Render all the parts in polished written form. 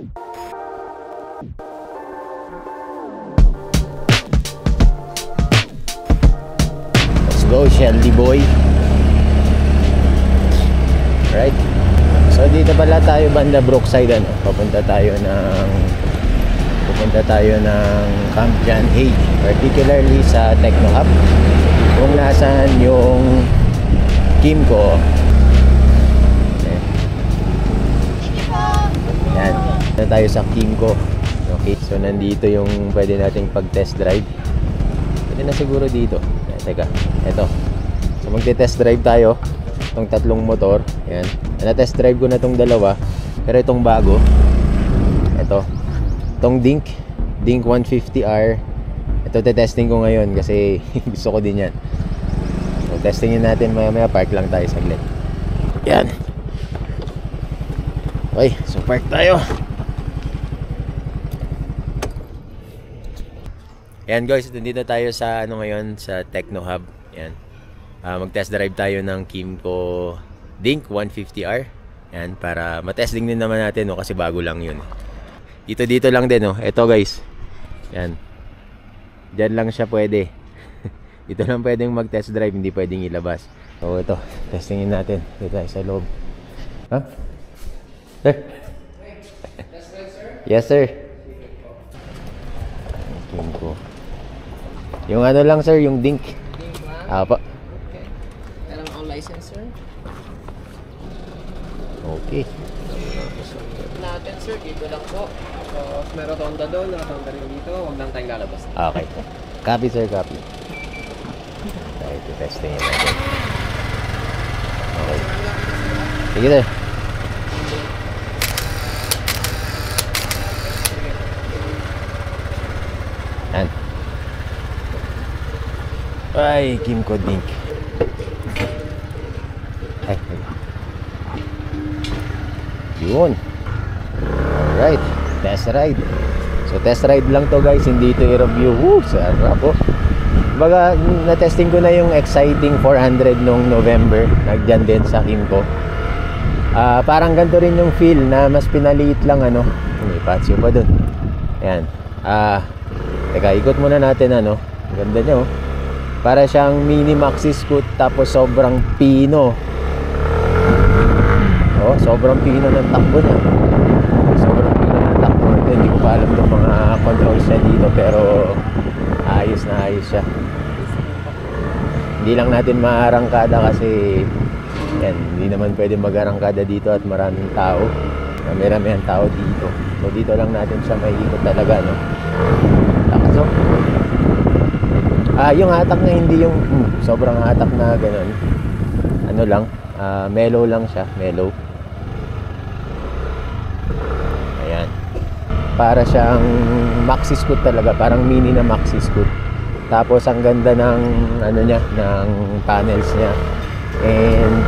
Let's go, Shelly boy. Right. So dito pala tayo banda Brookside, ano? Pupunta tayo ng Camp John Hay, particularly sa Techno Hub. Kung nasaan yung Kimco. Yan. Na tayo sa Kimco. Okay, so nandito yung pwede nating pag-test drive. Pwede na siguro dito. Teka, eto. So magte-test drive tayo itong tatlong motor. Yan. Na-test drive ko na itong dalawa. Pero itong bago, eto, itong Dink 150R. Ito te-testing ko ngayon kasi gusto ko din yan. So testingin natin maya park lang tayo saglit. Yan. Okay, so park tayo. Yan guys, nandito tayo sa ngayon sa Techno Hub. Yan. Mag-test drive tayo ng Kimco Dink 150R. Yan, para matesting din naman natin, no, kasi bago lang yun. Dito lang din, no. Ito guys. Yan. Diyan lang siya pwede. Dito lang pwedeng mag-test drive, hindi pwedeng ilabas. So ito, testingin natin. Dito tayo sa loob. Ha? Sir? Test drive, sir? Yes, sir. Kimco. Yung ano lang, sir, yung Dink. Dink lang? Apa. Okay. Meron akong license, sir. Okay. Natin, sir, dito lang po. So, meron tonda doon, tonda rin dito. Huwag lang tayong lalabas. Okay. Copy, sir, copy. Tayo, testingin natin. Okay. Sige, sir. Yan. Ay, Kimco Dink. Ay. Yun. Alright. Test ride. So test ride lang to guys, hindi ito i-review. Woo, sarap po. Baga, na-testing ko na yung Exciting 400 nung November. Nagdyan din sa Kimco. Parang ganito rin yung feel na mas pinaliit lang, ano. May patio pa dun. Ayan. Teka, ikot muna natin, ano. Ganda nyo. Para siyang mini maxi scoot tapos sobrang pino. Oh, sobrang pino ng takbo niya. Sobrang pino ng takbo. Ito, hindi ko pa alam ng mga controls niya dito, pero ayos na ayos siya. Hindi lang natin maarangkada kasi yan, hindi naman pwede mag-arangkada dito at maraming tao. Marami ang tao dito. So dito lang natin siya maiikot talaga, no. Lakas, oh. Yung hatak na hindi yung sobrang hatak na gano'n. Ano lang, mellow lang siya, mellow. Ayan. Para siyang maxi scoot talaga, parang mini na maxi scoot. Tapos ang ganda ng ano niya, ng panels niya. And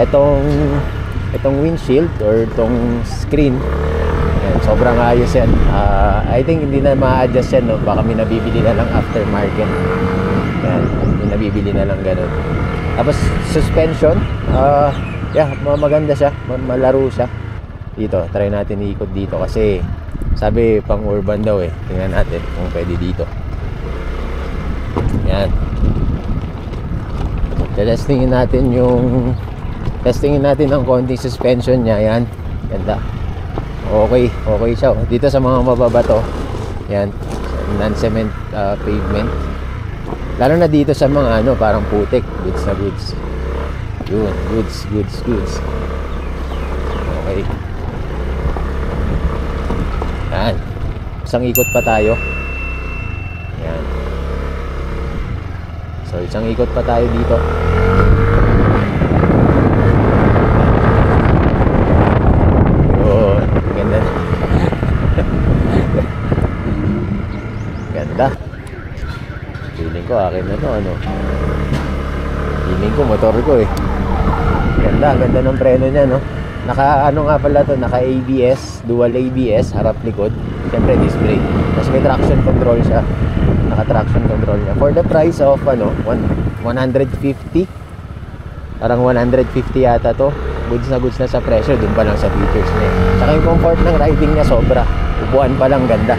itong windshield or itong screen, ayan, sobrang ayos yan. I think hindi na ma-adjust yan, no? Baka may nabibili na lang aftermarket. Ayan, may nabibili na lang ganun. Tapos suspension, yeah, maganda siya, malaro siya. Dito, try natin iikot dito kasi sabi pang urban daw eh. Tingnan natin kung pwede dito. Ayan. Testingin natin ang konting suspension niya. Ayan, ganda. Okay siya. Dito sa mga mababato, yan, non-cement pavement. Lalo na dito sa mga ano, parang putik, goods na goods. Yun, goods. Okay. Yan. Isang ikot pa tayo. Yan. So, isang ikot pa tayo dito. Ganda. Feeling ko akin na to, ano. Feeling ko motor ko eh. Ganda ng preno niya, no. Naka ano nga pala to, naka ABS, dual ABS, harap likod. Siyempre disc brake. Tapos may traction control siya. Naka traction control niya. For the price of ano, 150. Parang 150 yata to. goods na sa presyo, dun pa lang sa features niya. Saka yung comfort ng riding niya sobra. Upuan pa lang ganda.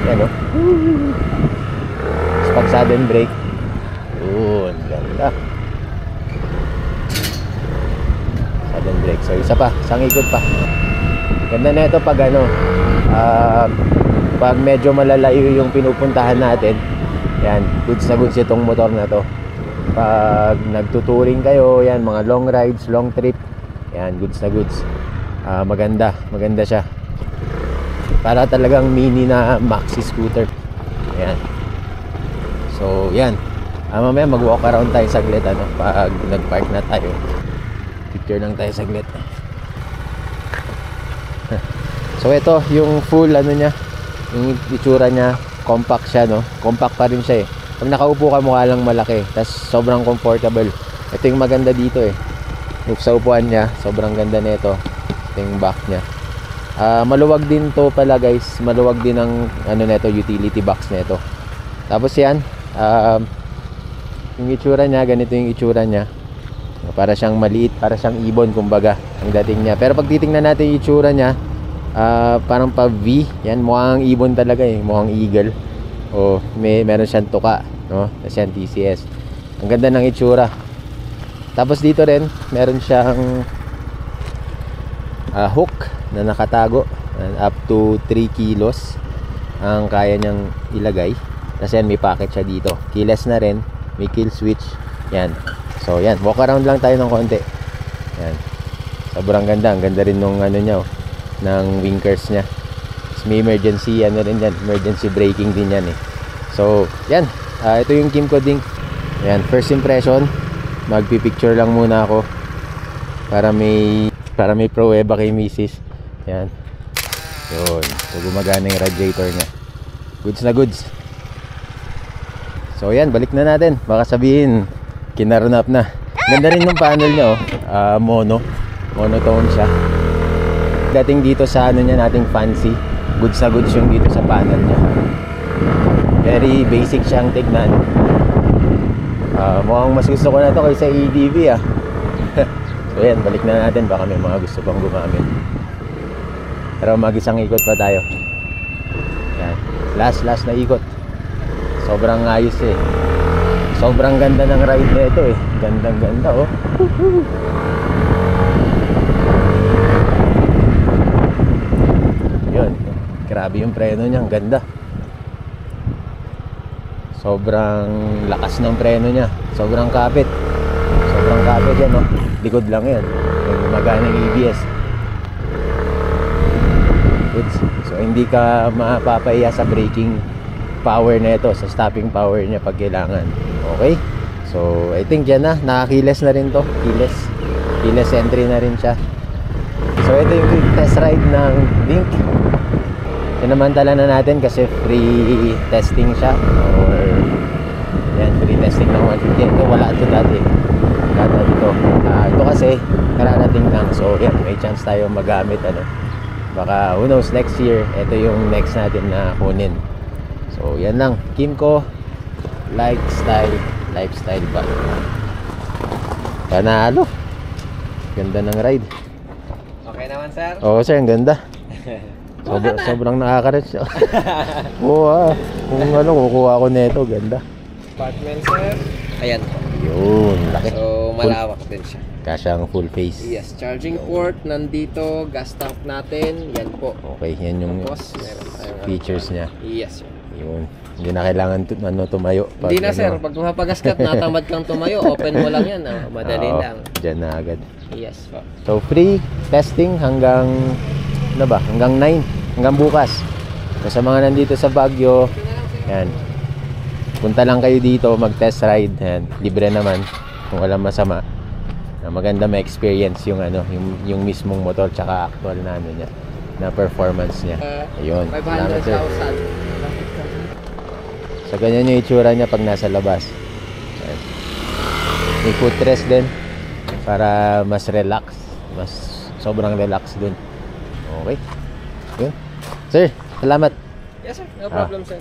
Yan o. Pag sudden brake, yun, ganda. Sudden brake. So isa pa, isang ikot pa. Ganda na ito pag ano, pag medyo malalayo yung pinupuntahan natin. Yan, goods na goods itong motor na to. Pag nagtuturing kayo, yan, mga long rides, long trip, yan, goods na goods. Maganda siya. Para talagang mini na maxi scooter. Yan. So, yan. Mamaya mag-walk around tayo saglit, ano, pag nag-park na tayo. Picture lang tayo saglit. So, ito, yung full, ano niya, yung itsura niya, compact siya, no? Compact pa rin siya, eh. Pag nakaupo ka, mukha lang malaki. Tapos, sobrang comfortable. Ito yung maganda dito, eh. Look sa upuan niya, sobrang ganda nito. Ito yung back niya. Maluwag din to pala, guys. Maluwag din ang, ano nito, utility box nito. Tapos, yan. Yung itsura niya, ganito yung itsura niya. Para siyang maliit, para siyang ibon, kumbaga, ang dating niya. Pero pag titingnan natin yung itsura niya, parang pa V. Yan, mukhang ibon talaga, eh. Mukhang eagle. O, meron siyang tuka, no? Tapos yan, TCS. Ang ganda ng itsura. Tapos dito rin, meron siyang hook na nakatago. Up to 3 kilos ang kaya niyang ilagay. Tapos yan, may packet siya dito. Keyless na rin, may kill switch. Yan. So yan, walk around lang tayo ng konti. Yan. Sobrang ganda. Ang ganda rin nung ano niya, oh, ng winkers niya. Tapos may emergency, ano rin yan, emergency braking din yan, eh. So, yan. Ito yung Kymco Dink. Yan, first impression. Magpipicture lang muna ako para may pruweba kay Mrs. Yan. Yun. So, gumagana yung radiator niya. Goods na goods. So, yan. Balik na natin. Baka sabihin, kinarun up na. Ganda rin ng panel niya, oh. Monotone siya. Dating dito sa ano niya, nating fancy. Goods na goods yung dito sa panel niya. Very basic siyang tignan. Mukhang mas gusto ko na ito kaysa EDV, ah. So yan, balik na natin. Baka may mga gusto pang gumamit. Pero mag-isang ikot pa tayo. Yan. Last na ikot. Sobrang ayos, eh. Sobrang ganda ng ride na ito, eh. Gandang ganda, oh. Yun. Grabe yung preno niya. Ang ganda. Sobrang lakas ng preno niya. Sobrang kapit. Sobrang kapit yan, oh. Likod lang yan. Gumagana ng ABS. Goods. So hindi ka mapapahiya sa braking power na ito, sa stopping power niya pag kailangan. Okay? So I think yan na. Naka-keyless na rin to. Keyless entry na rin siya. So ito yung quick test ride ng Dink. Sinamantala na natin kasi free testing siya. Or yan, free testing ng 150. Ito wala ito dati. Ito kasi kararating lang. So yan, may chance tayo magamit, ano. Baka who knows, next year ito yung next natin na kunin. So yan lang, Kymco lifestyle ba? Panalo. Ganda ng ride. Okay naman, sir? Oo, sir, ang ganda. Sobrang nakaka-reach. Oo, kung ano, kukuha ko nito, ganda. Apartment, sir. Ayan. Yun, laki. So, malawak din siya. Kasyang full face. Yes, charging port nandito, gas tank natin, yan po. Okay, yan yung Tapos, meron tayong features niya. Yes, sir. Yun. Hindi na kailangan tumayo. Hindi na, sir. Pag mapagas ka at natamad kang tumayo, open mo lang yan. Madali lang. Diyan na agad. Yes, po. So, free testing hanggang, ano ba? Hanggang 9. Hanggang bukas. So, sa mga nandito sa Baguio, yan. Punta lang kayo dito, mag-test ride. Yan. Libre naman. Kung walang masama. Maganda ma-experience yung ano, yung mismong motor tsaka actual na ano niya, na performance niya. Ayun. 500,000. So ganyan yung itsura niya pag nasa labas. Ayan. May footrest din para mas relax, mas sobrang relax dun. Okay. Yun. Sir, salamat. Yes, sir. No problem, sir.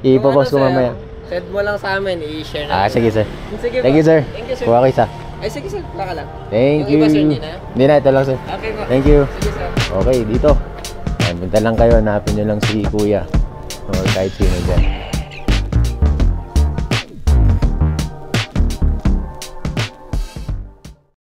Ipopost ko mamaya. Send mo lang sa amin, i-share na. Sige, sir. Sige, Thank you, sir. Thank you, sir. Kuha kayo sa Ay, sige sir, plaka lang. Thank Yung you. iba, sir, hindi na? Hindi na, ito lang sir. Okay po. Thank you. Sige sir. Okay, dito. Ayan, punta lang kayo, hanapin nyo lang si Kuya. O kahit sino dyan.